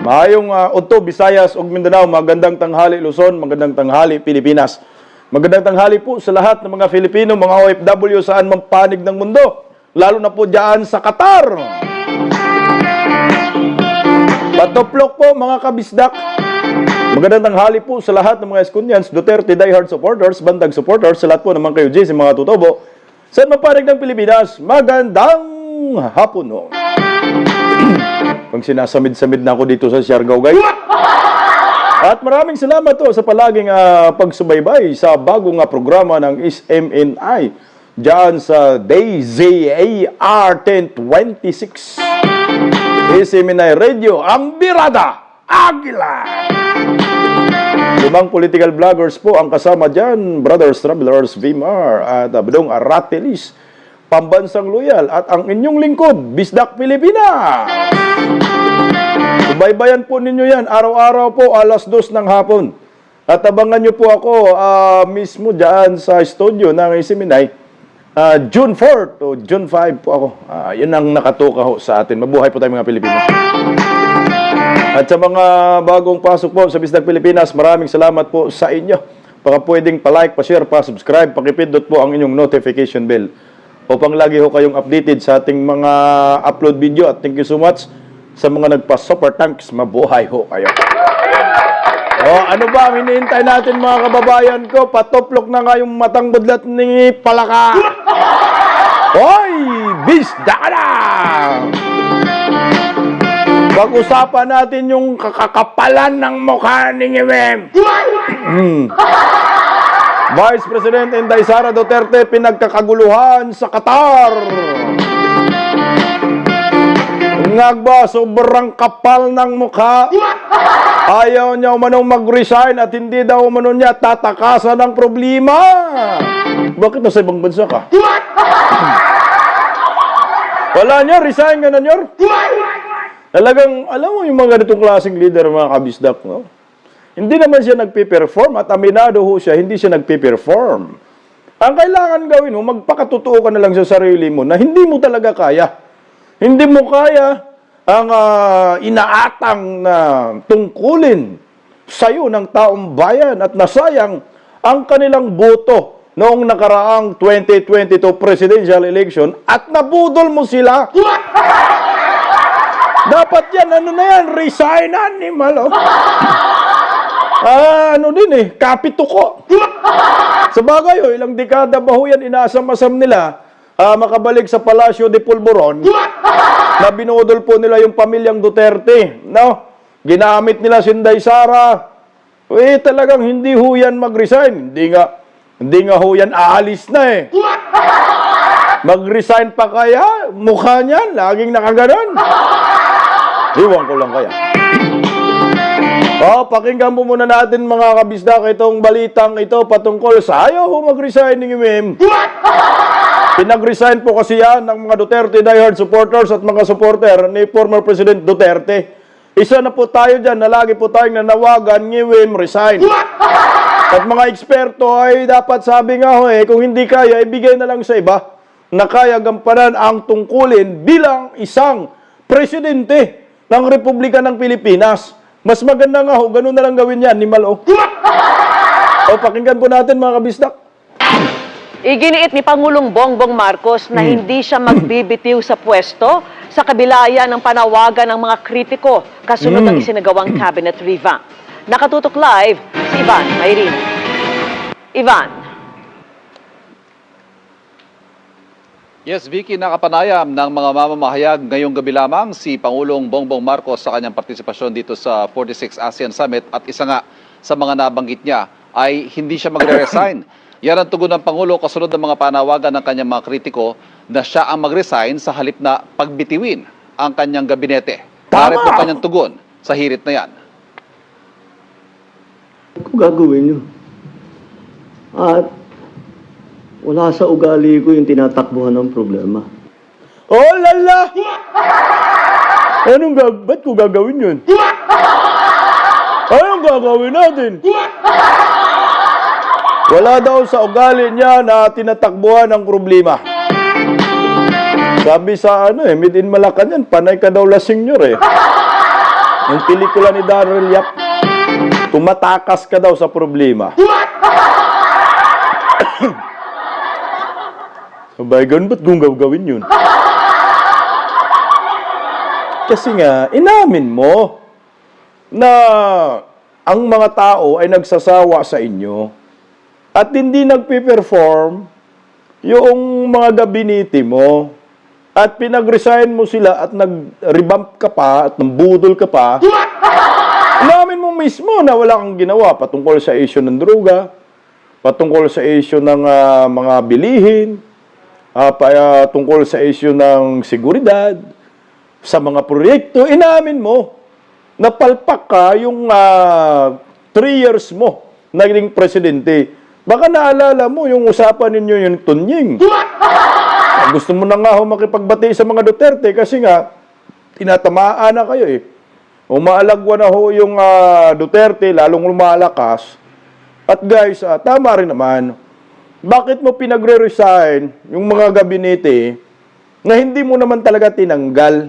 Maayong Udto, Visayas ug Mindanao, magandang tanghali Luzon, magandang tanghali Pilipinas. Magandang tanghali po sa lahat ng mga Filipino, mga OFW saan man panig ng mundo, lalo na po diyan sa Qatar. Patuplok po mga kabisdak. Magandang tanghali po sa lahat ng mga Eskunyans, Duterte diehard supporters, bandag supporters, sa lahat po naman kayo G, sa mga tutobo. Saan man panig ng Pilipinas, magandang hapon no. Pag sinasamid-samid na ako dito sa Siargao, guys. At maraming salamat to sa palaging pagsubaybay sa bagong programa ng SMNI dyan sa DZAR 1026. SMNI Radio, ang Birada, Agila. 5 political vloggers po ang kasama dyan, Brothers Travelers, Vimar, at Badong Aratelis, Pambansang Loyal, at ang inyong lingkod, Bisdak Pilipina. Subaybayan po ninyo yan, araw-araw po, alas 2 ng hapon. At abangan nyo po ako mismo dyan sa studio ng SMNI, June 4 to June 5 po ako. Yun ang nakatuka ho sa atin. Mabuhay po tayo mga Pilipino. At sa mga bagong pasok po sa Bisdak Pilipinas, maraming salamat po sa inyo. Baka pwedeng pa-like, pa-share, pa-subscribe, pakipindot po ang inyong notification bell upang lagi ho kayong updated sa ating mga upload video. At thank you so much sa mga nagpa-super thanks. Mabuhay ho kayo. Ano ba ang hinihintay natin mga kababayan ko? Patuplok na nga yung matang budlat ni Palaka. Hoy! Bisdak na! Pag-usapan natin yung kakakapalan ng mukha ni Ngimem. Vice President Inday Sara Duterte pinagkakaguluhan sa Qatar. Ngagba, sobrang kapal ng mukha. Ayaw niya umanong mag-resign at hindi daw umanon niya tatakasan ng problema. Bakit nasa ibang bansa ka? Wala niya, resign ka na niya. Talagang, alam mo yung mga ganitong klaseng leader, mga kabisdak, no? Hindi naman siya nagpe-perform at aminado ho siya, hindi siya nagpe-perform. Ang kailangan gawin mo, magpakatotoo ka na lang sa sarili mo na hindi mo talaga kaya. Hindi mo kaya ang inaatang na tungkulin sa'yo ng taong bayan at nasayang ang kanilang boto noong nakaraang 2022 presidential election at nabudol mo sila. Dapat yan, ano na yan, resign animal. Kapituko. Sabagay, ilang dekada ba ho yan inasam-asam nila makabalik sa Palacio de Polvoron na binudol po nila yung pamilyang Duterte. No? Ginamit nila si Inday Sara. Talagang hindi ho yan mag-resign. Hindi nga ho yan aalis na eh. Mag-resign pa kaya? Mukha niyan, laging nakaganon. Iwan ko lang kaya. Pakinggan po muna natin mga kabisdak itong balitang ito patungkol sa ayaw ho mag-resign ni Ngimem. Pinag-resign po kasi yan ng mga Duterte diehard supporters at mga supporter ni former President Duterte. Isa na po tayo dyan na lagi po tayong nanawagan, Ngimem, resign. At mga eksperto ay dapat sabi nga ho kung hindi kaya, ibigay na lang sa iba na kaya gampanan ang tungkulin bilang isang presidente ng Republika ng Pilipinas. Mas maganda nga ho, ganun na lang gawin yan ni Malo. Pakinggan po natin mga kabisdak. Iginiit ni Pangulong Bongbong Marcos na hindi siya magbibitiw sa pwesto sa kabila yan ng panawagan ng mga kritiko kasunod ng isinagawang cabinet revamp. Nakatutok live si Ivan Mayrin. Ivan. Yes, Vicky, nakapanayam ng mga mamamahayag ngayong gabi lamang si Pangulong Bongbong Marcos sa kanyang partisipasyon dito sa 46 ASEAN Summit at isa nga sa mga nabanggit niya ay hindi siya magre-resign. Yan ang tugon ng Pangulo kasunod ng mga panawagan ng kanyang mga kritiko na siya ang mag-resign sa halip na pagbitiwin ang kanyang gabinete. Narito ang kanyang tugon sa hirit na yan. Kung gagawin nyo. At wala sa ugali ko yung tinatakbuhan ng problema. Oh, lala! Ba't ko gagawin yun? Anong gagawin natin? Wala daw sa ugali niya na tinatakbuhan ng problema. Sabi sa made in Malacanang, panay ka daw lasing nyor eh. Yung pelikula ni Daryl Yap, tumatakas ka daw sa problema. Sabay, ganun, ba't gawin yun? Kasi nga, inamin mo na ang mga tao ay nagsasawa sa inyo at hindi nagpe-perform yung mga gabinete mo at pinag-resign mo sila at nag-revamp ka pa at nambudol ka pa. Inamin mo mismo na wala kang ginawa patungkol sa issue ng droga, patungkol sa issue ng mga bilihin, tungkol sa issue ng seguridad, sa mga proyekto. Inamin mo na palpak ka yung 3 years mo naging presidente. Baka naalala mo yung usapan ninyo yung Tunying. Gusto mo na nga makipagbati sa mga Duterte kasi nga tinatamaan na kayo eh. Umaalagwa na ho yung Duterte, lalong lumalakas. At guys, tama rin naman. Bakit mo pinagre-resign yung mga gabinete na hindi mo naman talaga tinanggal?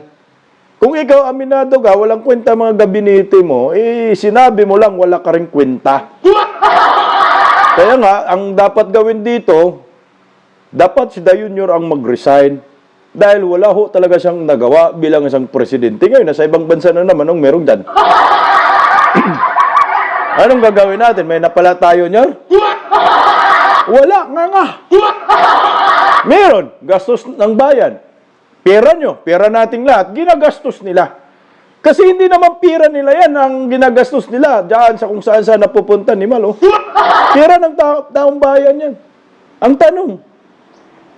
Kung ikaw aminado ka, walang kwenta mga gabinete mo, sinabi mo lang wala ka ring kwenta. Kaya nga, ang dapat gawin dito, dapat si Junior ang mag-resign. Dahil wala ho talaga siyang nagawa bilang isang presidente. Ngayon, nasa ibang bansa na naman ang meron dyan. Anong gagawin natin? May napala tayo niyan? Wala nga. Meron, gastos ng bayan. Pera nyo, pera nating lahat, ginagastos nila. Kasi hindi naman pera nila yan ang ginagastos nila diyan sa kung saan napupunta ni Malo. Pera ng taong bayan yan. Ang tanong,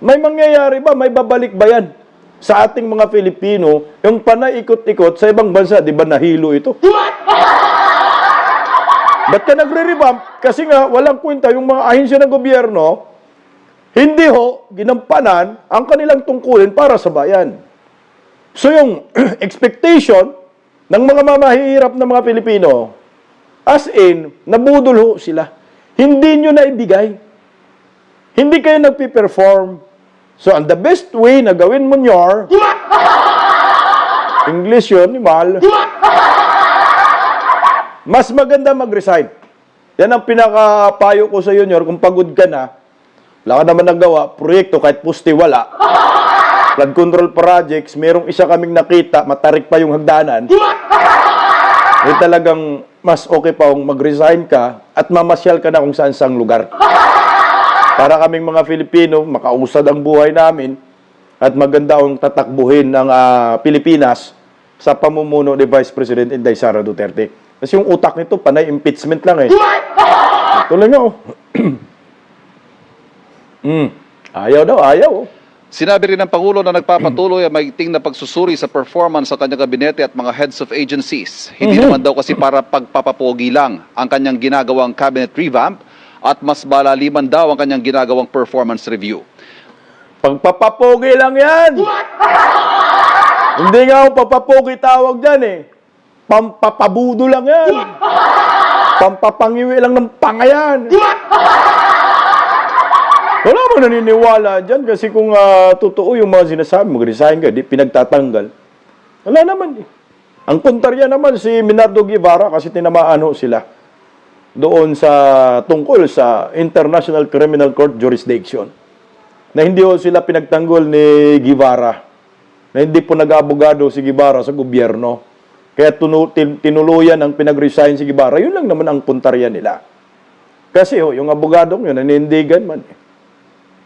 may mangyayari ba, may babalik ba yan sa ating mga Pilipino, yung panaikot-ikot sa ibang bansa, di ba nahilo ito? Ba't ka nagre-revamp? Kasi nga, walang kwenta yung mga ahensya ng gobyerno, hindi ho ginampanan ang kanilang tungkulin para sa bayan. So yung expectation ng mga mamahihirap na mga Pilipino, as in, nabudol ho sila. Hindi nyo na ibigay. Hindi kayo nagpi-perform. So, and the best way na gawin mo nyor, English yun, Mal, mas maganda mag-resign. Yan ang pinakapayo ko sa iyo, nyor, kung pagod ka na, wala ka naman nagawa, proyekto, kahit puste, wala. Flood control projects, merong isa kaming nakita, matarik pa yung hagdanan. Eh talagang mas okay pa kung mag-resign ka at mamasyal ka na kung saan-saang lugar. Para kaming mga Filipino, makausad ang buhay namin at maganda ang tatakbuhin ng Pilipinas sa pamumuno ni Vice President Inday Sara Duterte. Kasi yung utak nito, panay impeachment lang eh. Ito lang ako. Ayaw daw, ayaw. Sinabi rin ng Pangulo na nagpapatuloy ang maigting na pagsusuri sa performance sa kanyang kabinete at mga heads of agencies. Hindi naman daw kasi para pagpapapogi lang ang kanyang ginagawang cabinet revamp at mas malaliman daw ang kanyang ginagawang performance review. Pagpapapogi lang yan. Hindi nga ako papapogi tawag dyan eh. Pampapabudo lang yan. Pampapangiwi lang ng pangayan. Wala mo naniniwala dyan kasi kung totoo yung mga sinasabi, mag-resign ka, di pinagtatanggal. Wala naman eh. Ang kontrarya naman si Minardo Guevara kasi tinamaan ho sila doon sa tungkol sa International Criminal Court jurisdiction. Na hindi ho sila pinagtanggol ni Guevara. Na hindi po nag-abogado si Guevara sa gobyerno. Kaya tinuluyan ang pinag-resign si Guevara. Yun lang naman ang puntarya nila. Kasi ho, yung abogadong yun, nanindigan man eh.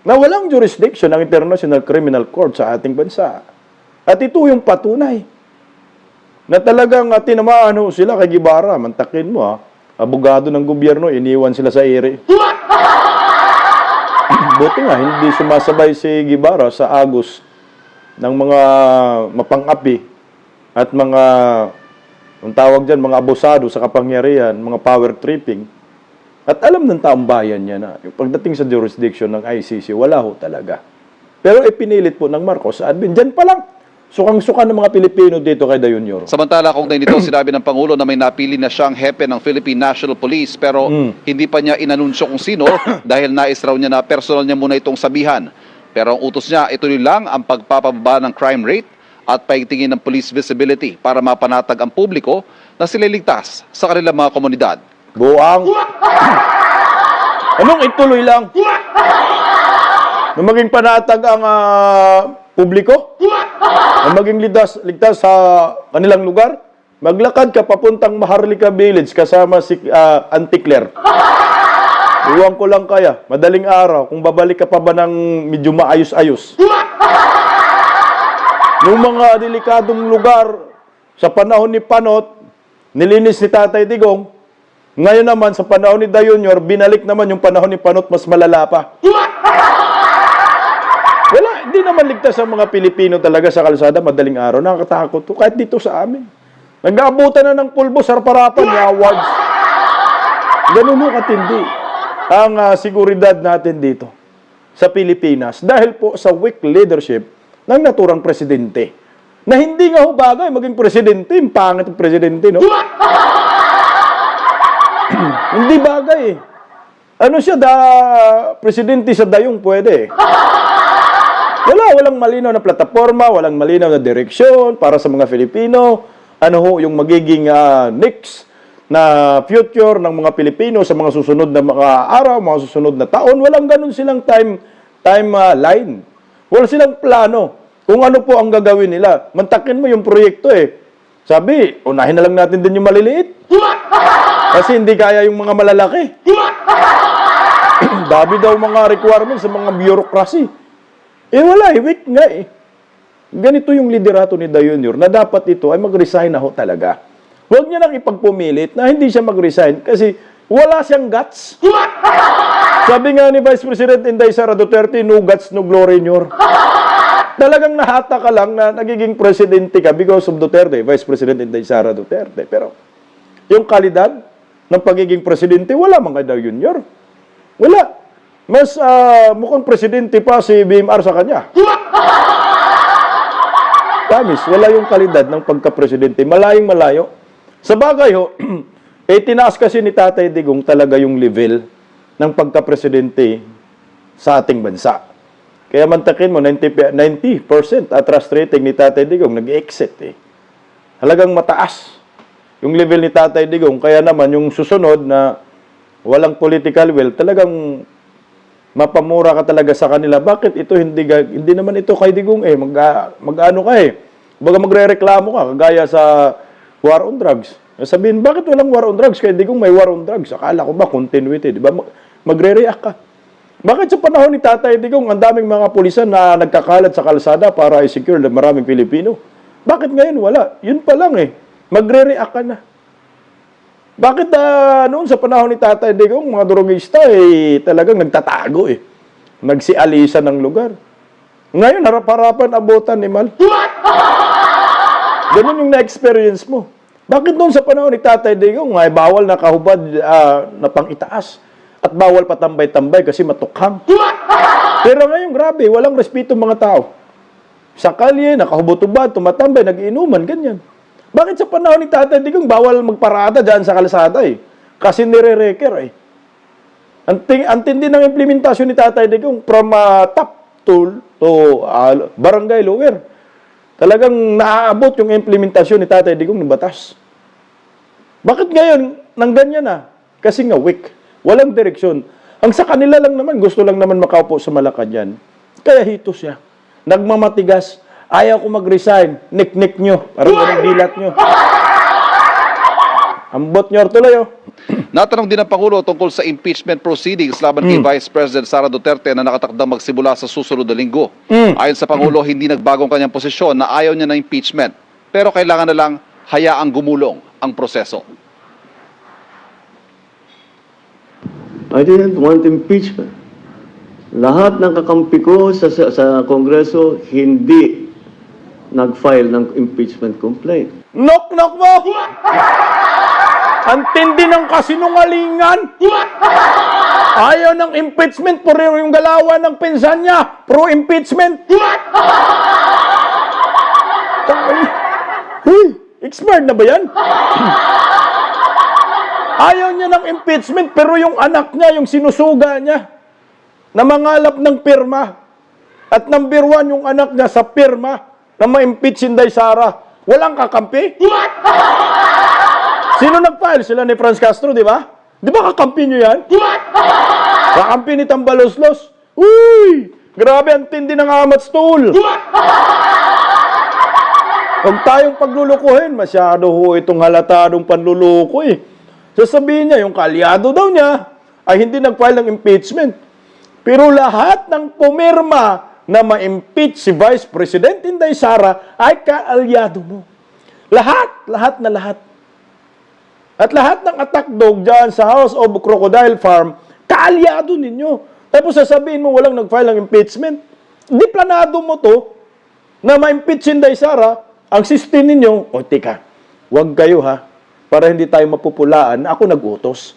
Na walang jurisdiction ng International Criminal Court sa ating bansa. At ito yung patunay. Na talagang tinamaan ho sila kay Guevara. Mantakin mo abogado ng gobyerno, iniwan sila sa ere. Buti nga, hindi sumasabay si Guevara sa agos ng mga mapang-api at mga, ang tawag dyan, mga abusado sa kapangyarihan, mga power tripping. At alam ng taong bayan niya na yung pagdating sa jurisdiction ng ICC, wala ho talaga. Pero ipinilit po ng Marcos sa admin. Diyan pa lang, sukang-suka ng mga Pilipino dito kay Junior. Samantala, kung nito sinabi ng Pangulo na may napili na siyang hepe ng Philippine National Police pero hindi pa niya inanunsyo kung sino dahil nais raw niya na personal niya muna itong sabihan. Pero ang utos niya, ituloy lang ang pagpapababa ng crime rate at paigtingin ng police visibility para mapanatag ang publiko na sila ligtas sa kanilang mga komunidad. Buang. Anong ituloy lang? Na maging panatag ang publiko? Na maging ligtas sa kanilang lugar? Maglakad ka papuntang Maharlika Village kasama si Auntie Claire. Iwan ko lang kaya, madaling araw, kung babalik ka pa ba ng medyo maayos-ayos. Yung mga delikadong lugar sa panahon ni Panot, nilinis ni Tatay Digong. Ngayon naman, sa panahon ni Dayunyor, binalik naman yung panahon ni Panot, mas malala pa. Wala, hindi naman ligtas ang mga Pilipino talaga sa kalsada, madaling araw. Nakakatakot to, kahit dito sa amin. Nag-aabutan na ng pulbo, sarparapan, may awards. Ganun mo katindi ang seguridad natin dito sa Pilipinas dahil po sa weak leadership ng naturang presidente. Na hindi nga ho bagay maging presidente, yung pangit ang presidente, no? Hindi bagay eh. Ano siya, presidente sa dayong pwede eh. Walang malinaw na plataforma, walang malinaw na direksyon para sa mga Filipino. Ano ho yung magiging next na future ng mga Pilipino sa mga susunod na mga araw, mga susunod na taon. Walang ganun silang timeline. Wala silang plano kung ano po ang gagawin nila. Mantakin mo yung proyekto eh. Sabi, unahin na lang natin din yung maliliit. Kasi hindi kaya yung mga malalaki. Dabi daw mga requirements sa mga bureaucracy. Wala weak nga eh. Ganito yung liderato ni Dayunyor na dapat ito ay mag-resign na ho talaga. Huwag niya nang ipagpumilit na hindi siya mag-resign kasi wala siyang guts. Sabi nga ni Vice President Inday Sara Duterte, no guts, no glory nyor. Talagang nahata ka lang na nagiging presidente ka because of Duterte, Vice President Inday Sara Duterte. Pero yung kalidad ng pagiging presidente, wala mga Dayunyor. Wala. Mas mukhang presidente pa si BMR sa kanya. Tamis, wala yung kalidad ng pagka-presidente. Malayong malayo. Sa bagay ho, tinaas kasi ni Tatay Digong talaga yung level ng pagka-presidente sa ating bansa. Kaya mantakin mo, 90% trust rating ni Tatay Digong nag-exit eh. Halagang mataas yung level ni Tatay Digong. Kaya naman yung susunod na walang political will, talagang mapamura ka talaga sa kanila. Bakit ito hindi naman ito kay Digong eh, mag-ano ka eh. Baga magrereklamo ka, kagaya sa war on drugs. Sabihin, bakit walang war on drugs? Kay Digong may war on drugs. Akala ko ba continuity, di ba? Magre-react ka. Bakit sa panahon ni Tatay Digong, ang daming mga pulisan na nagkakalat sa kalsada para i-secure na maraming Pilipino? Bakit ngayon wala? Yun pa lang eh. Magre-react ka na. Bakit noon sa panahon ni Tatay Digong, mga drogista talagang nagtatago eh. Nagsialisan ng lugar. Ngayon, harap-harapan abutan ni Mal. Ganun yung na-experience mo. Bakit noon sa panahon ni Tatay Digong, bawal na kahubad na pang-itaas at bawal patambay-tambay kasi matukhang. Pero ngayon, grabe, walang respeto mga tao. Sa kalye, nakahubot-ubad, tumatambay, nag-iinuman, ganyan. Bakit sa panahon ni Tatay Digong, bawal magparada dyan sa kalsada eh? Kasi nire-reker eh. Ang tindi ng implementasyon ni Tatay Digong from top to barangay lower. Talagang naaabot yung implementasyon ni Tatay Digong ng batas. Bakit ngayon, nang ganyan na? Kasi nga weak. Walang direksyon. Ang sa kanila lang naman, gusto lang naman makaupo sa Malacanang. Kaya hito siya. Nagmamatigas. Ayaw ko mag-resign. Nik-nik nyo. Parang ganang dilat nyo. Ambot nyo tuloy, oh. Natanong din ng Pangulo tungkol sa impeachment proceedings laban kay Vice President Sara Duterte na nakatakdang magsimula sa susunod na linggo. Ayon sa Pangulo, hindi nagbagong kanyang posisyon na ayaw niya ng impeachment. Pero kailangan na lang hayaang gumulong ang proseso. I didn't want impeachment. Lahat ng kakampi ko sa Kongreso hindi nag-file ng impeachment complaint. Knock-knock mo! Ang tindi ng kasinungalingan! Ayaw ng impeachment, pero yung galawan ng pinsan niya, pro-impeachment! Expired na ba yan? Ayaw niya ng impeachment, pero yung anak niya, yung sinusuga niya, na mangalap ng pirma, at number 1 yung anak niya sa pirma, na ma-impeach si Inday Sara, walang kakampi? Sino nag-file? Sila ni Franz Castro, di ba? Di ba kakampi nyo yan? Kakampi ni Tambaloslos. Uy! Grabe, ang tindi ng Amat Stool. Huwag tayong paglulukuhin. Masyado ho itong halatadong panluluko eh. Sasabihin niya, yung kaalyado daw niya ay hindi nag-file ng impeachment. Pero lahat ng pumirma na ma-impeach si Vice President Inday Sara ay kaalyado mo. Lahat na lahat. At lahat ng attack dog dyan sa House of Crocodile Farm, kaalyado ninyo. Tapos sasabihin mo walang nag-file ng impeachment. Di planado mo to na ma-impeach si Inday Sara. Ang system ninyo, teka, wag kayo ha, para hindi tayo mapupulaan, ako nag-utos.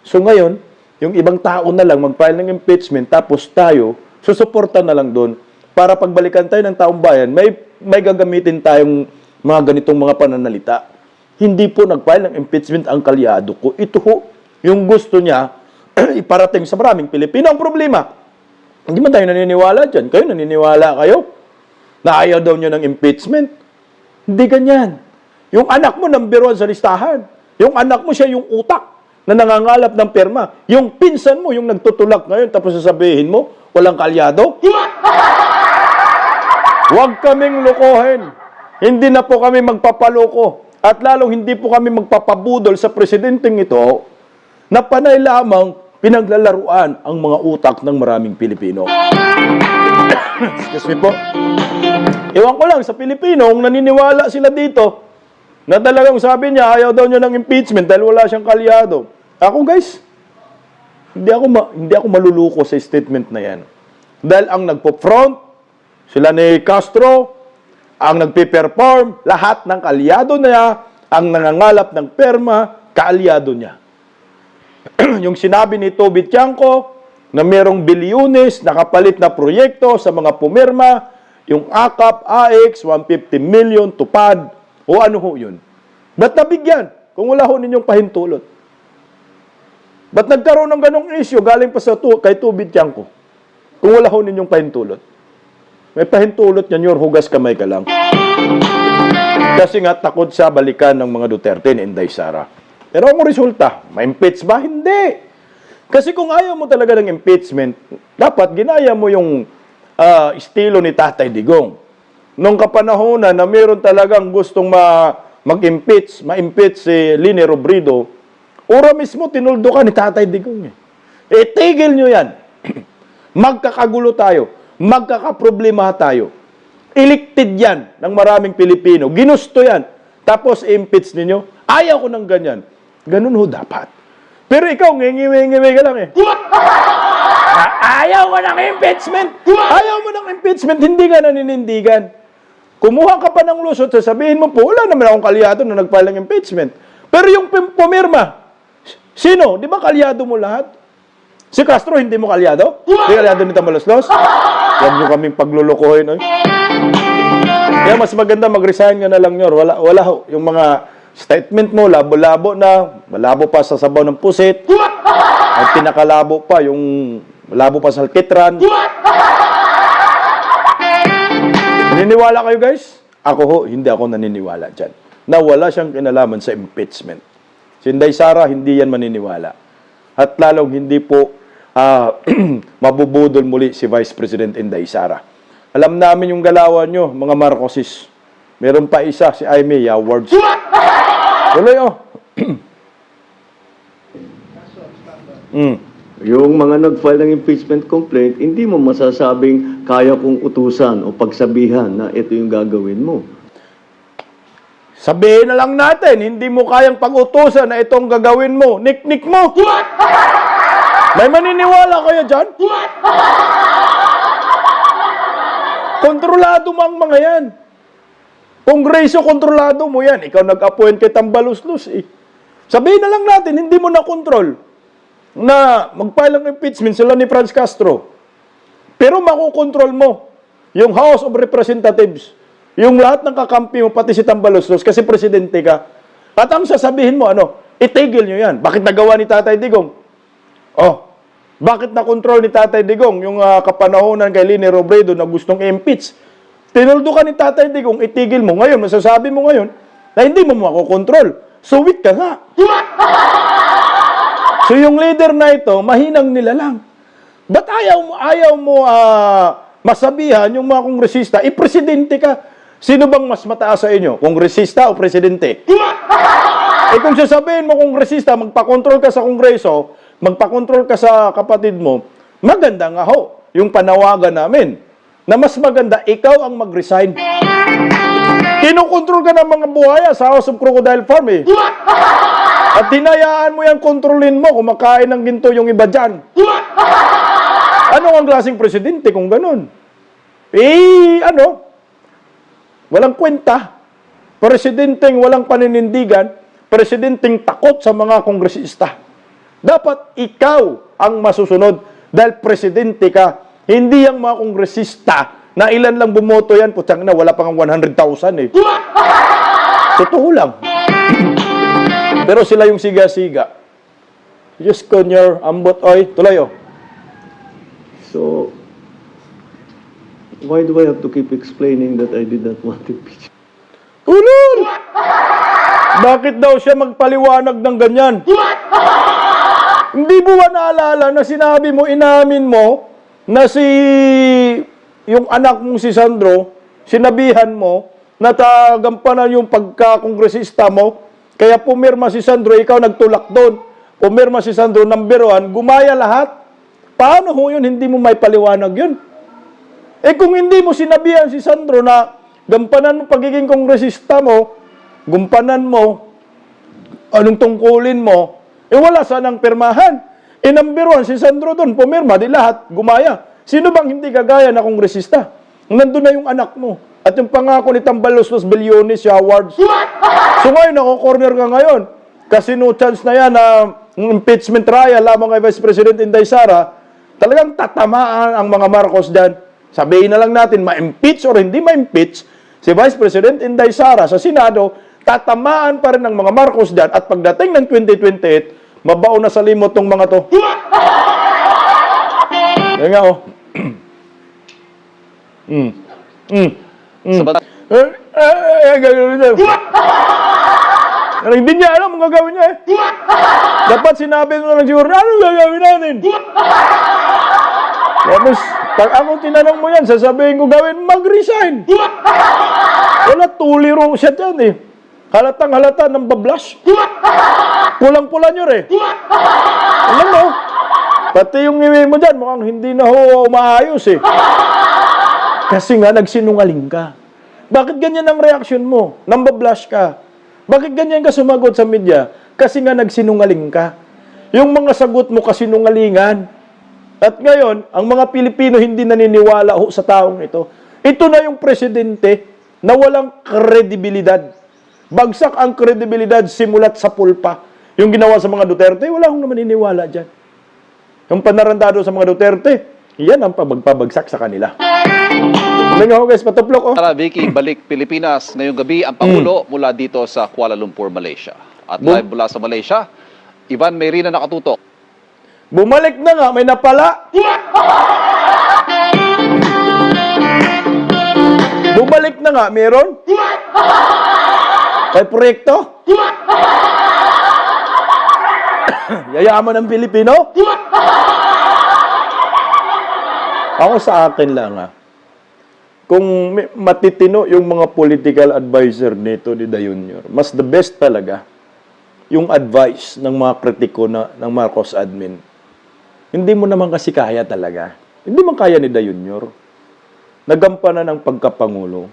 So ngayon, yung ibang tao na lang mag-file ng impeachment, tapos tayo, susuporta na lang doon, para pagbalikan tayo ng taong bayan, may gagamitin tayong mga ganitong mga pananalita. Hindi po nag-file ng impeachment ang kalyado ko. Ito ho, yung gusto niya, iparating sa maraming Pilipino. Ang problema, hindi man tayo naniniwala dyan. Kayo naniniwala kayo na ayaw daw niyo ng impeachment. Hindi ganyan. Yung anak mo, number 1 sa listahan. Yung anak mo, siya yung utak na nangangalap ng perma. Yung pinsan mo, yung nagtutulak ngayon, tapos sasabihin mo, walang kalyado. Huwag kaming lokohin. Hindi na po kami magpapaloko. At lalong hindi po kami magpapabudol sa presidenteng ito na panay lamang pinaglalaruan ang mga utak ng maraming Pilipino. Excuse me po. Ewan ko lang sa Pilipino, kung naniniwala sila dito, na talagang sabi niya, ayaw daw niya ng impeachment dahil wala siyang kalyado. Ako guys, hindi ako maluluko sa statement na yan. Dahil ang nagpo-front, sila ni Castro, ang nagpe-perform, lahat ng kalyado niya, ang nangangalap ng perma, kaalyado niya. Yung sinabi ni Toby Tiangco, na merong bilyunes nakapalit na proyekto sa mga pumirma, yung AKAP, AX, 150 million, tupad, o ano ho yun. Ba't nabigyan? Kung wala ho ninyong pahintulot. Ba't nagkaroon ng ganong issue galing pa sa kay Toby Tiangco? Kung wala ho ninyong pahintulot. May pahintulot yan yun, hugas kamay ka lang. Kasi nga takot sa balikan ng mga Duterte ni Inday Sara. Pero ang resulta, ma-impeach ba? Hindi. Kasi kung ayaw mo talaga ng impeachment, dapat ginaya mo yung estilo ni Tatay Digong. Nung kapanahonan na meron talagang gustong ma-impeach si Lini Robredo, ora mismo tinuldo ka ni Tatay Digong. Tigil nyo yan. Magkakagulo tayo. Magkakaproblema tayo. Elected yan ng maraming Pilipino. Ginusto yan. Tapos impeach ninyo. Ayaw ko ng ganyan. Ganun ho dapat. Pero ikaw, ngingi-ngingi ka lang eh. Ayaw mo ng impeachment. Ayaw mo ng impeachment, hindi ka naninindigan. Kumuha ka pa ng lusot, sasabihin mo po, wala naman akong kalyado na nag-file ng impeachment. Pero yung pumirma, sino? Di ba kalyado mo lahat? Si Castro, hindi mo kalyado? Hindi kalyado ni Tambaloslos? Huwag nyo kaming paglulukohin. Kaya mas maganda mag-resign ka na lang nyo. Wala ho. Yung mga statement mo, labo-labo na, malabo pa sa sabaw ng pusit, at pinakalabo pa, yung malabo pa sa alkitran. Naniniwala kayo guys? Ako ho, hindi ako naniniwala dyan. Na wala siyang kinalaman sa impeachment. Si Inday Sara, hindi yan maniniwala. At lalong hindi po mabubudol muli si Vice President Inday Sara. Alam namin yung galawan nyo, mga Marcosis. Meron pa isa, si Aimee Awards. Tuloy Yung mga nag-file ng impeachment complaint, hindi mo masasabing kaya kong utusan o pagsabihan na ito yung gagawin mo. Sabihin na lang natin, hindi mo kayang pag-utusan na itong gagawin mo. Nik-nik mo. May maniniwala kayo dyan? Kontrolado mo ang mga yan. Kongreso, kontrolado mo yan. Ikaw nag-appoint kay Tambaloslos eh. Sabihin na lang natin, hindi mo na kontrol na mag-file ng impeachment sila ni Franz Castro. Pero makukontrol mo yung House of Representatives, yung lahat ng kakampi mo, pati si Tambaloslos, kasi presidente ka. At ang sasabihin mo, itigil nyo yan. Bakit nagawa ni Tatay Digong? Bakit na-control ni Tatay Digong yung kapanahonan kay Lini Robredo na gustong impeach? Tinuldo ka ni Tatay Digong, itigil mo ngayon, masasabi mo ngayon na hindi mo makokontrol. Suwit ka nga. So yung leader na ito, mahinang nilalang. Ba't ayaw mo masabihan yung mga kongresista, presidente ka. Sino bang mas mataas sa inyo? Kongresista o presidente? Kung sasabihin mo kongresista, magpakontrol ka sa kongreso, magpakontrol ka sa kapatid mo, maganda nga ho yung panawagan namin na mas maganda ikaw ang mag-resign. Kinokontrol ka ng mga buhaya sa House of Crocodile Farm eh. At hinayaan mo yung kontrolin mo, kumakain ng ginto yung iba dyan. Ano ang klaseng presidente kung ganun? Walang kwenta. Presidenteng walang paninindigan, presidenteng takot sa mga kongresista. Dapat ikaw ang masusunod dahil presidente ka, hindi ang mga kongresista na ilan lang bumoto yan, putang na, wala pang 100,000 eh. Totoo lang. Pero sila yung siga-siga. Just konyor, ambot, oy, tuloy oh. So, why do I have to keep explaining that I did not want impeachment? Ulul! Bakit daw siya magpaliwanag ng ganyan? Hindi mo ba naalala na sinabi mo, inamin mo, na yung anak mong si Sandro, sinabihan mo, na tagampanan yung pagka-kongresista mo, kaya pumirma si Sandro, ikaw nagtulak doon. Pumirma si Sandro, number 1, gumaya lahat. Paano ho yun, hindi mo may paliwanag yun? Kung hindi mo sinabihan si Sandro na gampanan mo pagiging kongresista mo, gumpanan mo, anong tungkulin mo, wala sanang pirmahan. Number 1, si Sandro doon, pumirma, di lahat, gumaya. Sino bang hindi kagaya na kongresista? Nandun na yung anak mo. At yung pangako ni Tambalos Los Bilyones, si Awards. So ngayon, ako-corner ka ngayon. Kasi no chance na yan na impeachment trial lamang kay Vice President Inday Sara, talagang tatamaan ang mga Marcos dyan. Sabihin na lang natin, ma-impeach or hindi ma-impeach, si Vice President Inday Sara sa Senado, tatamaan pa rin ng mga Marcos dyan. At pagdating ng 2028, mabaon na sa limot tong mga to. Yan nga, oh. Hindi niya alam ang gagawin niya eh. Dapat sinabi mo lang siguro, ano gagawin natin? Tapos, pag ako tinanong mo yan, sasabihin ko gawin, mag-resign. Wala, tuliro siya dyan eh. Halatang halata ng bablash. Pulang-pula nyo eh. Alam mo, pati yung iwi mo dyan, mukhang hindi na ho maayos eh. Kasi nga, nagsinungaling ka. Bakit ganyan ang reaksyon mo? Nambablash ka. Bakit ganyan ka sumagot sa media? Kasi nga, nagsinungaling ka. Yung mga sagot mo kasinungalingan. At ngayon, ang mga Pilipino hindi naniniwala ho sa taong ito. Ito na yung presidente na walang kredibilidad. Bagsak ang kredibilidad simulat sa pulpa. Yung ginawa sa mga Duterte, wala akong maniniwala dyan. Yung panarandado sa mga Duterte, yan ang pabagpabagsak sa kanila. Tingnan ho guys, patuplok oh. Tara, Vicky, balik Pilipinas. Ngayong gabi, ang Pangulo mula dito sa Kuala Lumpur, Malaysia. At live mula sa Malaysia, Ivan Mayrina nakatutok. Bumalik na nga, may napala. Bumalik na nga, meron? May proyekto? Yayaman ng Pilipino? Ako sa akin lang kung matitino yung mga political advisor nito ni Dayunyor, mas the best talaga yung advice ng mga kritiko ng Marcos admin. Hindi mo naman kasi kaya talaga. Hindi man kaya ni Dayunyor. Nagampanan ng pagkapangulo.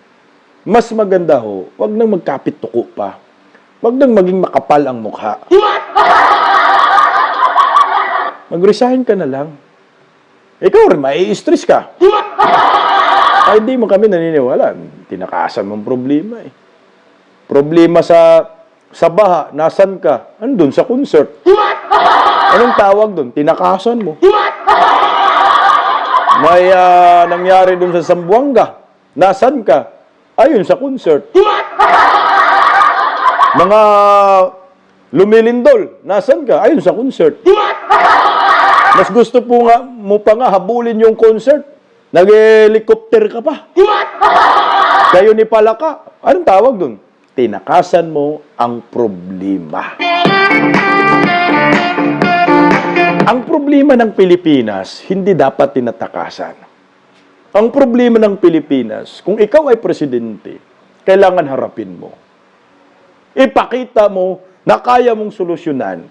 Mas maganda ho, wag nang magkapit-tuko pa. Wag nang maging makapal ang mukha. Mag-resign ka na lang. Ikaw rin, mai-stress ka. Ay, di mo kami naniniwala. Tinakasan mong problema eh. Problema sa baha, nasan ka? Andun sa concert. Anong tawag dun? Tinakasan mo. May nangyari dun sa Zamboanga. Nasan ka? Ayun sa concert. Mga lumilindol. Nasan ka? Ayun sa concert. Mas gusto po nga mo pa nga habulin yung concert. Nag-helicopter ka pa. Kayo ni Palaka, anong tawag dun? Tinakasan mo ang problema. Ang problema ng Pilipinas, hindi dapat tinatakasan. Ang problema ng Pilipinas, kung ikaw ay presidente, kailangan harapin mo. Ipakita mo na kaya mong solusyonan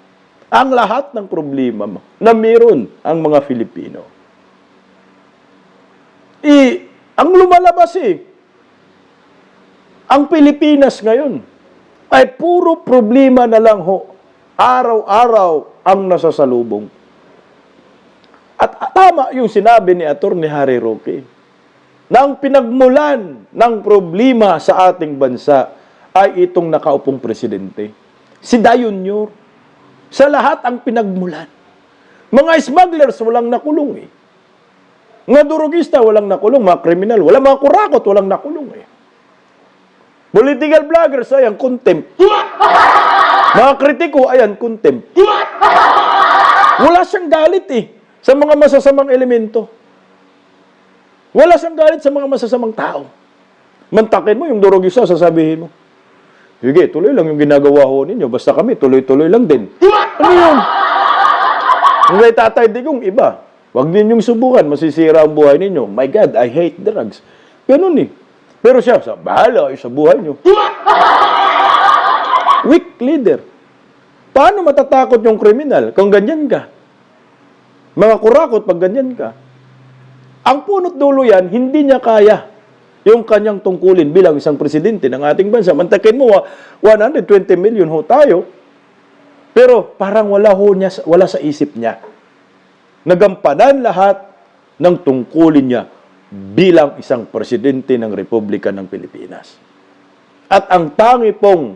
ang lahat ng problema mo na meron ang mga Filipino. Ang lumalabas ang Pilipinas ngayon ay puro problema na lang ho. Araw-araw ang nasasalubong. At tama yung sinabi ni Atty. Harry Roque na ang pinagmulan ng problema sa ating bansa ay itong nakaupong presidente. Si Dayunyor. Sa lahat ang pinagmulan. Mga smugglers walang nakulong Mga durugista walang nakulong, mga kriminal, walang mga kurakot walang nakulong Political vloggers, ayan, contempt. Mga kritiko, ayan, contempt. Wala siyang galit sa mga masasamang elemento. Wala siyang galit sa mga masasamang tao. Mantakin mo yung durugista, sasabihin mo, sige, tuloy lang yung ginagawa ho ninyo, basta kami, tuloy-tuloy lang din. Ano yun? Yung kay Tatay Digong, iba. Huwag ninyong subukan, masisira ang buhay ninyo. My God, I hate drugs. Ganun Pero siya, bahala kayo sa buhay nyo. Weak leader. Paano matatakot yung kriminal kung ganyan ka? Mga kurakot pag ganyan ka. Ang punot dulo yan, hindi niya kaya yung kanyang tungkulin bilang isang presidente ng ating bansa. Mantakin mo, 120 million ho tayo, pero parang wala sa isip niya. Nagampanan lahat ng tungkulin niya bilang isang presidente ng Republika ng Pilipinas. At ang tangi pong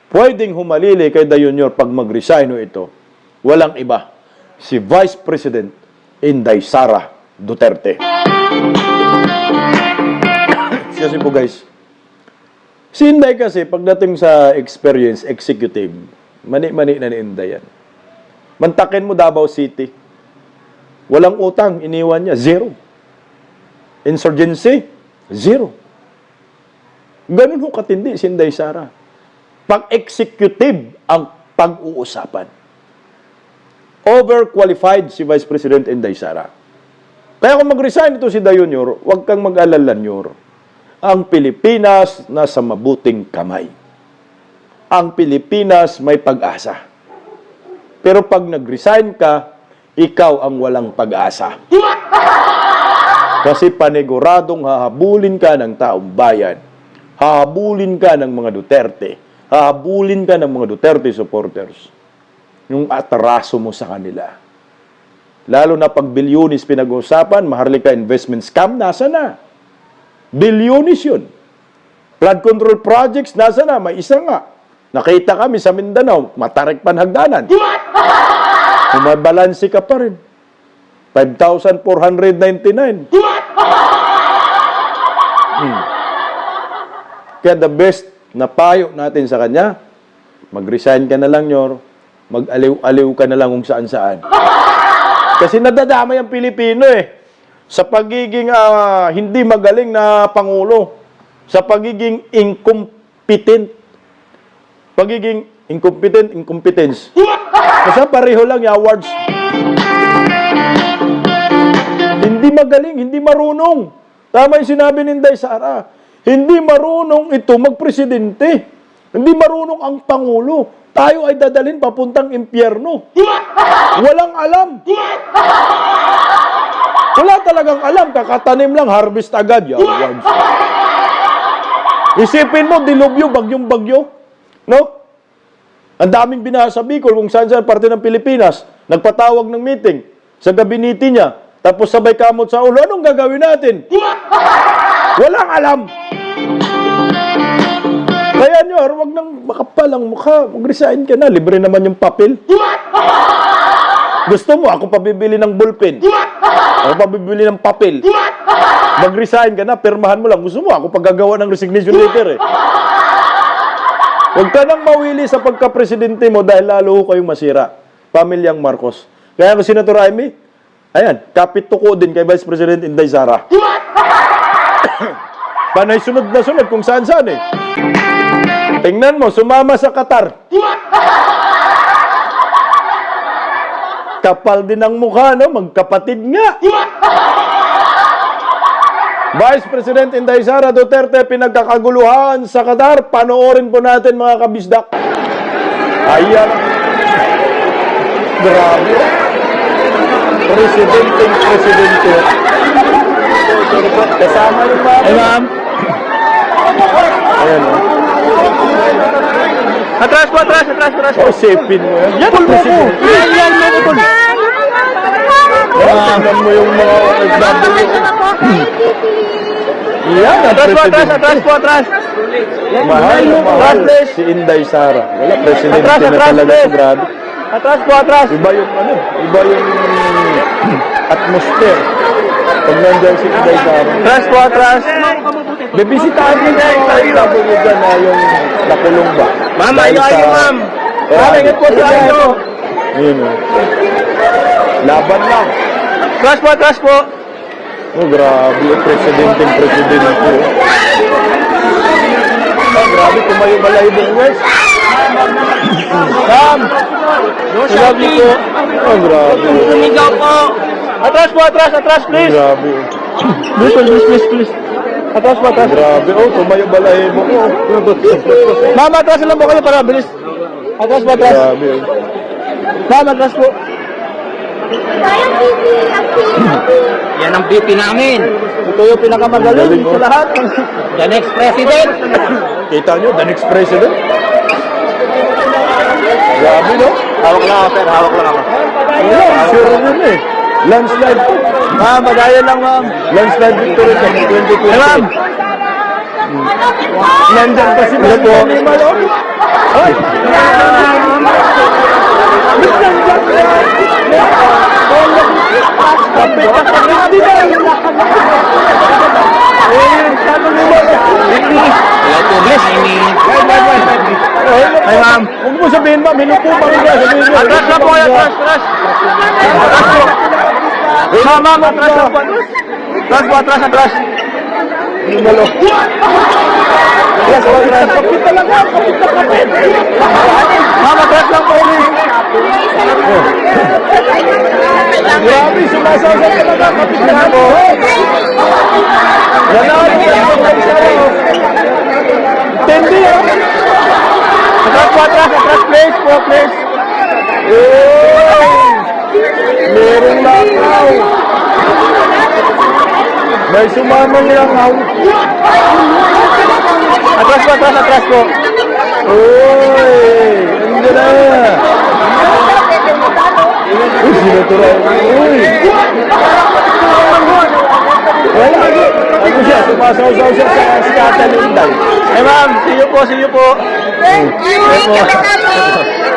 pwedeng humalili kay Dayunyor pag mag-resign ito, walang iba, si Vice President Inday Sara Duterte. Kasi po guys, si Inday kasi pagdating sa experience, executive, mani-mani na ni Inday yan. Mantakin mo Davao City, walang utang, iniwan niya, 0. Insurgency, 0. Ganun ho katindi si Inday Sara. Pag-executive ang pag-uusapan. Overqualified si Vice President Inday Sara. Kaya kung mag-resign ito si Dayunyor, huwag kang mag-alala, Nyor. Ang Pilipinas nasa mabuting kamay. Ang Pilipinas may pag-asa. Pero pag nag-resign ka, ikaw ang walang pag-asa. Kasi paniguradong hahabulin ka ng taong bayan. Hahabulin ka ng mga Duterte. Hahabulin ka ng mga Duterte supporters. Yung atraso mo sa kanila. Lalo na pag bilyonis pinag-uusapan, Maharlika investment scam, nasa na? Bilyonis yun. Flood control projects, nasa na? May isa nga. Nakita kami sa Mindanao, matarik panhagdanan. Umabalansi ka pa rin. 5,499. Kaya the best na payo natin sa kanya, mag-resign ka na lang, Nyor. Mag-aliw-aliw ka na lang kung saan-saan. Kasi nadadamay ang Pilipino sa pagiging hindi magaling na Pangulo. Sa pagiging incompetent. Pagiging incompetence. Kasi pareho lang yung awards. Hindi magaling, hindi marunong. Tama yung sinabi ni Inday Sara. Hindi marunong ito magpresidente. Hindi marunong ang Pangulo. Tayo ay dadalhin papuntang impyerno. Walang alam. Wala talagang alam. Kakatanim lang, harvest agad. Awards. Isipin mo, dilubyo, bagyong-bagyo. No? Ang daming binasa sa Bicol kung saan-saan parte ng Pilipinas. Nagpatawag ng meeting sa gabinete niya. Tapos sabay kamot sa ulo. Anong gagawin natin? Walang alam. Kaya nyo, wag nang makapalang mukha. Mag-resign ka na. Libre naman yung papel. Gusto mo, ako pabibili ng bullpen. Ako pabibili ng papel. Mag-resign ka na, pirmahan mo lang. Gusto mo, ako paggagawa ng resignation letter Huwag ka nang mawili sa pagka-presidente mo dahil lalo kayong masira. Pamilyang Marcos. Kaya kung Senator Amy, ayan, kapit tuko din kay Vice President Inday Sara. Panay sunod na sunod kung saan-saan eh. Tingnan mo, sumama sa Qatar. Kapal din ang mukha, no? Magkapatid nga. Vice President Inday Sara Duterte, pinagkakaguluhan sa Qatar. Panoorin po natin mga kabisdak. Ayan. Grabe. Presidente. Kasama yung mga... Hey, ma'am. Ayan, oh. Atras po. Oh, sipin mo yan. Yan ang presidente. Yan, mo. Tingnan mo yung mga OFW. Yan ang presidente. Atras. Mahal na mahal si Inday Sara. Wala, presidente Atras, na talaga please. si Grabe. Atras. Iba yung atmosphere. Pag nandyan si Inday Sara. Atras. Bibisitahan din na yung OFW dyan na yung nakulong ba? Ma'am, Dahil ayaw, sa- ma'am. Eh, Ma'am, ingat po sa ano. Yun, oh. Laban lang. Atras po. Oh, grabe. Presidente. Oh, grabe. Tumayo balay yung West. Ma'am. No Grabe po. Oh, grabe. Sumigaw po. Atras, please. Grabe. Please. Atras po. Grabe. Oh, tumayo balay mo. Oh. Ma'am, atras lang po kayo para bilis. Atras. Grabe. Ma'am, atras po. Yan ang BP namin. Ito yung pinakamagaling Galing, oh. sa lahat. The next president. Kita nyo, the next president. Grabe, no? Hawak lang ako. Yeah, sure yun eh. Landslide po. Ma'am, bagayan lang, ma'am. Landslide victory po. 2020. Hey, ma'am. Nandyan pa si Ma'am Bonima, no? Ay! Kapit ka sa hindi na! Hey, ma'am. Huwag mo sabihin, ma'am. Hinupo pa rin ka. Sabihin mo. Atras lang po kayo, atras. Atras po. Ma'am, atras lang po. Atras. Malo. Yes, atras. Kapit talaga. Kapit na kapit. Ma'am, atras lang po. Grabe, sumasasal talaga. Kapit na kapit. Nanalo ka naman sa'yo. Tendi, ah. Atras, please. Uy! Merong langaw. May sumamang langaw. Atras po. Uy! Andiyan na. Uy, sinuturan. Uy! Ano siya? Sumasaw-saw siya sa skata ni Inday. Hey, ma'am, see you po.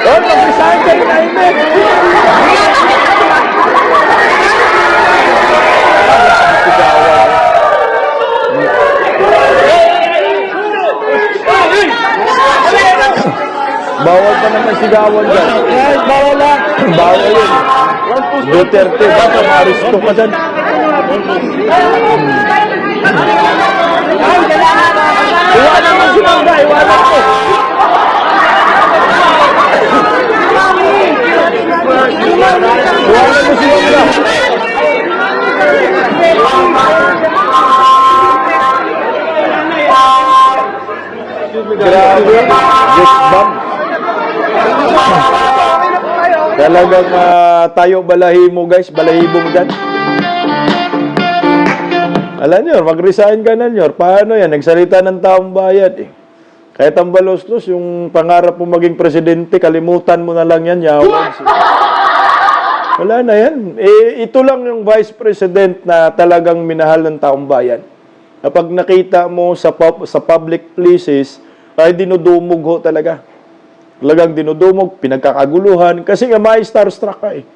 Oh, mag-resign ka rin, Aimet. Bawal pa naman sigawan dyan. Yes, bawal lang. Bawal yun. Duterte, baka maristo ka dyan. Iwanan mo si Mangga, iwanan ko. Iwanan mo si Mangga. Grabe, goosebump. Talagang tayo balahibo guys, balahibong dyan. Alam nyo, mag-resign ka na nyo. Paano yan? Nagsalita ng taong bayan eh. Kahit ang baloslos, yung pangarap mo maging presidente, kalimutan mo na lang yan, yawan. Wala na yan. Eh, ito lang yung vice president na talagang minahal ng taong bayan. Kapag nakita mo sa public places, ay dinudumog ho talaga. Talagang dinudumog, pinagkakaguluhan, kasi nga may starstruck ka eh.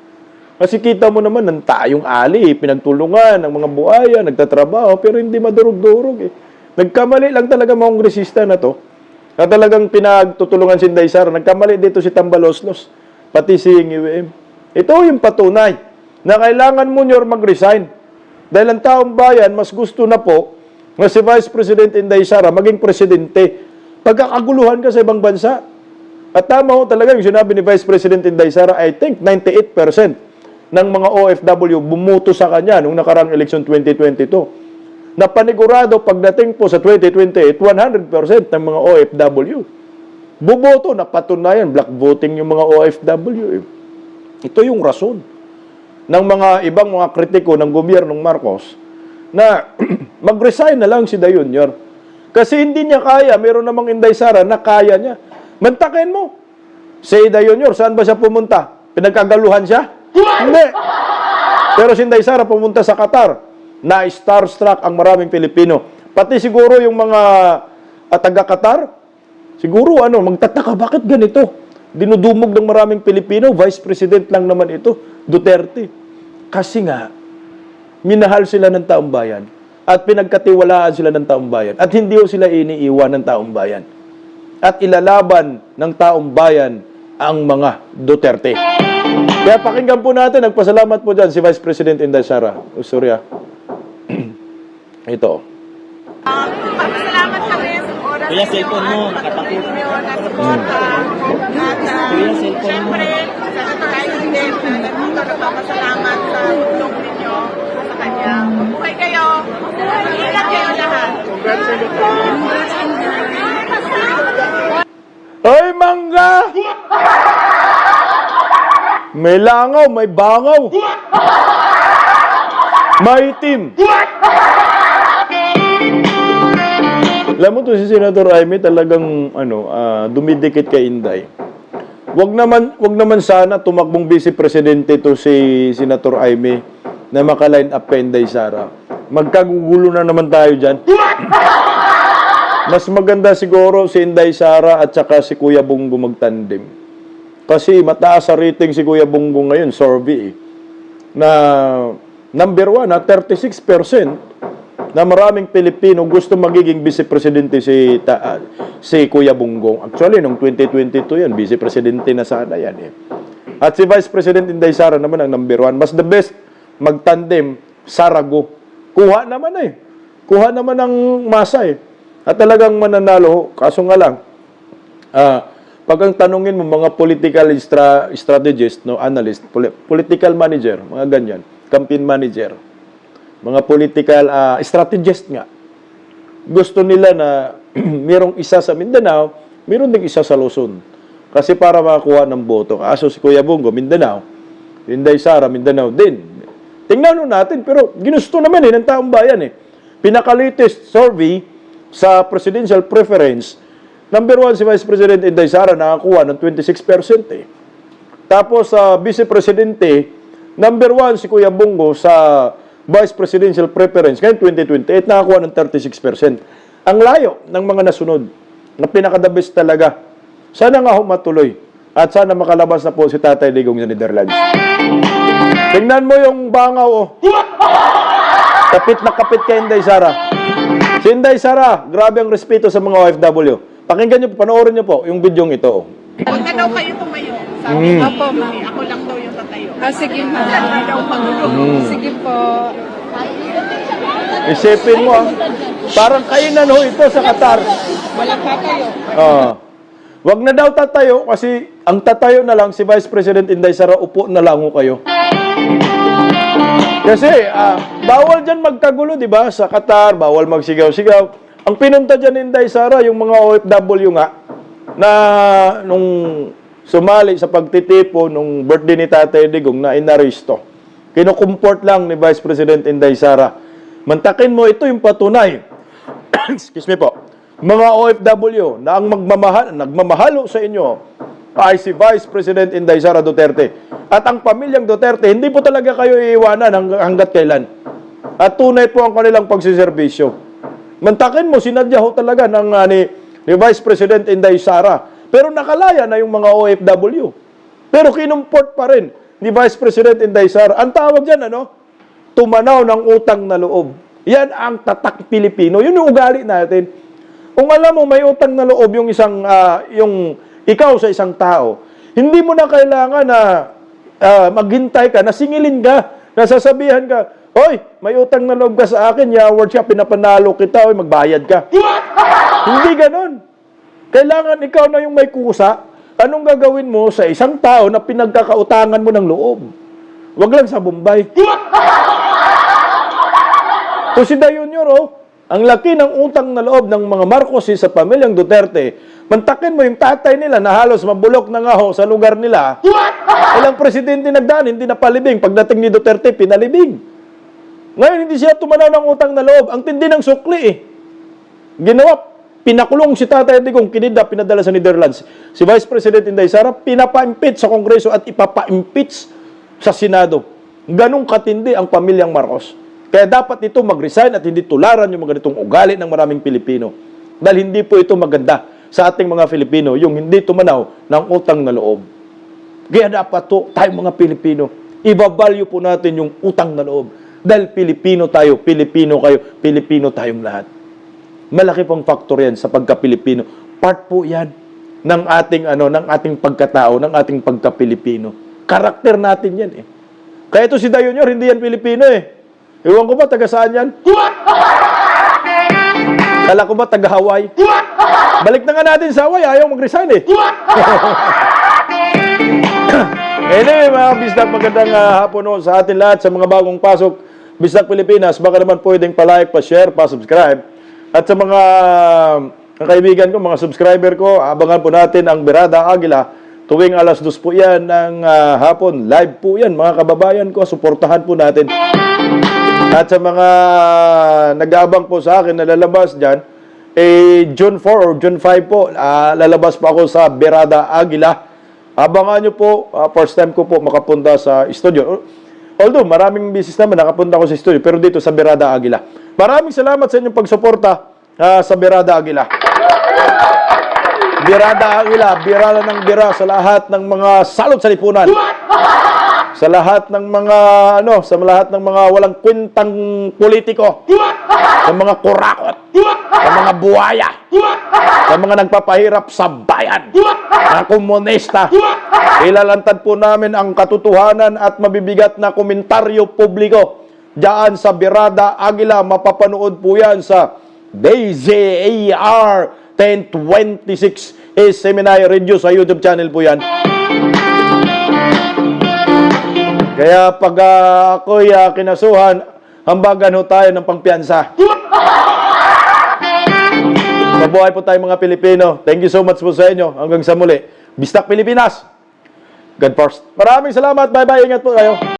Kasi kita mo naman, ng tayong ali, pinagtulungan ng mga buhaya, nagtatrabaho, pero hindi madurog-durog eh. Nagkamali lang talaga mga kongresista na to, na talagang pinagtutulungan si Inday Sara. Nagkamali dito si Tambaloslos, pati si UWM. Ito yung patunay na kailangan mo nyor mag-resign. Dahil ang taong bayan, mas gusto na po na si Vice President Inday Sara maging presidente. Pagkakaguluhan ka sa ibang bansa. At tama ho talaga yung sinabi ni Vice President Inday Sara, I think 98% ng mga OFW bumuto sa kanya nung nakarang election 2022. Na panigurado pagdating po sa 2028, 100% ng mga OFW buboto, na patunayan, black voting yung mga OFW. Ito yung rason ng mga ibang mga kritiko ng gobyernong Marcos na mag-resign na lang si Day Junior. Kasi hindi niya kaya, meron namang Inday Sara na kaya niya. Mantakin mo. Si Day Junior, saan ba siya pumunta? Pinagkagaluhan siya? Hindi. Pero si Inday Sara pumunta sa Qatar, na starstruck ang maraming Pilipino. Pati siguro yung mga taga-Qatar, siguro magtataka, bakit ganito? Dinudumog ng maraming Pilipino, Vice President lang naman ito, Duterte. Kasi nga, minahal sila ng taong bayan at pinagkatiwalaan sila ng taong bayan at hindi sila iniiwan ng taong bayan. At ilalaban ng taong bayan ang mga Duterte. Kaya pakinggan po natin, nagpasalamat po dyan si Vice President Inday Sara. Surya. Ito. Salamat kami sa oras Kuya, cellphone mo, nakatakot. na suporta. At siyempre, sa Senator din, nandito nagpapasalamat sa tulong ninyo sa kanya. Buhay kayo. Mag-ingat kayo lahat. Ay, mangga! May langaw, may bangaw. May itim. Alam mo to si Senator Jaime talagang dumidikit kay Inday. Wag naman sana tumakbong vice presidente to si Senator Jaime na maka-line up kay Inday Sara. Magkagugulo na naman tayo diyan. Mas maganda siguro si Inday Sara at saka si Kuya Bongo magtandem. Kasi mataas sa rating si Kuya Bongo ngayon, survey na number 1 na 36%. Na maraming Pilipino gusto magiging vice-presidente si Kuya Bongbong. Actually, noong 2022 yan, vice-presidente na sana yan. At si Vice President Inday Sara naman ang number 1. Mas the best, magtandem, Sarago. Kuha naman Kuha naman ang masa At talagang mananalo. Kaso nga lang, pag ang tanungin mo mga political strategist, analyst, political manager, mga ganyan, campaign manager, mga political strategist nga. Gusto nila na mayroong isa sa Mindanao, mayroong ding isa sa Luzon. Kasi para makakuha ng boto. Kaso si Kuya Bongo, Mindanao. Inday Sara, Mindanao din. Tingnan natin, pero ginusto naman ng taong bayan Pinaka-latest survey sa presidential preference, number 1 si Vice President Inday Sara nakakuha ng 26%. Tapos sa Vice Presidente, number 1 si Kuya Bongo sa Vice Presidential Preference, ngayon 2028, nakakuha ng 36%. Ang layo ng mga nasunod, na pinaka-the best talaga. Sana nga matuloy. At sana makalabas na po si Tatay Digong sa Netherlands. Tingnan mo yung bangaw, Kapit na kapit kay Inday Sara. Si Inday Sara, grabe ang respeto sa mga OFW. Pakinggan nyo, panoorin nyo po yung bidyong ito. Huwag na daw kayo tumayo. Sabi ko, ako lang daw yung tatayo. Sige po. Sabi daw magulo. Sige po. Isipin mo, parang kainan ito sa Qatar. Walang tatayo. Wag na daw tatayo kasi ang tatayo na lang si Vice President Inday Sara, upo na lang kayo. Kasi bawal dyan magkagulo, di ba? Sa Qatar, bawal magsigaw-sigaw. Ang pinunta dyan ni Inday Sara, yung mga OFW nga, na nung sumali sa pagtitipo nung birthday ni Tatay Digong na inaresto. Kinukumport lang ni Vice President Inday Sara. Mantakin mo, ito yung patunay. Excuse me po. Mga OFW na ang nagmamahalo sa inyo ay si Vice President Inday Sara Duterte. At ang pamilyang Duterte, hindi po talaga kayo iiwanan hanggat kailan. At tunay po ang kanilang pagsiservisyo. Mantakin mo, sinadya ho talaga ni Vice President Inday Sara. Pero nakalaya na yung mga OFW. Pero kinumport pa rin ni Vice President Inday Sara. Ang tawag dyan, tumanaw ng utang na loob. Yan ang tatak Pilipino. Yun yung ugali natin. Kung alam mo may utang na loob yung ikaw sa isang tao, hindi mo na kailangan na maghintay ka, nasingilin ka, nasasabihan ka, Hoy, may utang na loob ka sa akin, yaward siya, pinapanalo kita, hoy, magbayad ka. Hindi ganon. Kailangan ikaw na yung may kusa. Anong gagawin mo sa isang tao na pinagkakautangan mo ng loob? Wag lang sa Bombay. So si Dayunyor, ang laki ng utang na loob ng mga Marcos sa pamilyang Duterte. Mantakin mo yung tatay nila na halos mabulok na nga sa lugar nila. Ilang presidente nagdaan, hindi napalibing. Pagdating ni Duterte, pinalibing. Ngayon, hindi siya tumanaw ng utang na loob. Ang tindi ng sukli Ginawa, pinakulong si Tatay Digong, kinidnap, pinadala sa Netherlands. Si Vice President Inday Sara, pinapa-impeach sa Kongreso at ipapa-impeach sa Senado. Ganong katindi ang pamilyang Marcos. Kaya dapat ito mag-resign at hindi tularan yung mga ganitong ugali ng maraming Pilipino. Dahil hindi po ito maganda sa ating mga Filipino, yung hindi tumanaw ng utang na loob. Kaya dapat to, tayong mga Pilipino, ibabalyo po natin yung utang na loob. Dahil Pilipino tayo, Pilipino kayo, Pilipino tayong lahat. Malaki pong faktor yan sa pagka-Pilipino. Part po yan ng ating pagkatao, ng ating pagka-Pilipino. Karakter natin yan Kaya ito si Dayunyor, hindi yan Pilipino Ewan ko ba, taga saan yan? Kala ko ba, taga Hawaii? Balik na nga natin sa Hawaii, ayaw mag-resign Anyway, mga bisdak, magandang hapon sa atin lahat sa mga bagong pasok. Bisdak Pilipinas, baka naman pwedeng pa-like, pa-share, pa-subscribe. At sa mga kaibigan ko, mga subscriber ko, abangan po natin ang Berada Aguila. Tuwing alas 2 po yan ng hapon. Live po yan, mga kababayan ko. Suportahan po natin. At sa mga nag-aabang po sa akin na lalabas dyan, June 4 or June 5 po, lalabas pa ako sa Berada Aguila. Abangan nyo po, first time ko po makapunta sa studio. Although, maraming business naman, nakapunta ako sa studio, pero dito sa Berada Aguila. Maraming salamat sa inyong pagsuporta sa Berada Aguila. Berada Aguila, birala ng bira sa lahat ng mga salot sa lipunan. Sa lahat ng mga, sa lahat ng mga walang kwentang politiko. Sa mga kurakot. Sa mga buhaya. Sa mga nagpapahirap sa bayan. Na komunista. Ilalantad po namin ang katotohanan at mabibigat na komentaryo publiko. Diyan sa Berada Aguila, mapapanood po yan sa DZAR 1026 Seminary Radio sa YouTube channel po yan. Kaya pag ako'y kinasuhan, hambagan ho tayo ng pangpiyansa. Mabuhay po tayo mga Pilipino. Thank you so much po sa inyo. Hanggang sa muli. Bistak Pilipinas! God first. Maraming salamat. Bye-bye. Ingat po kayo.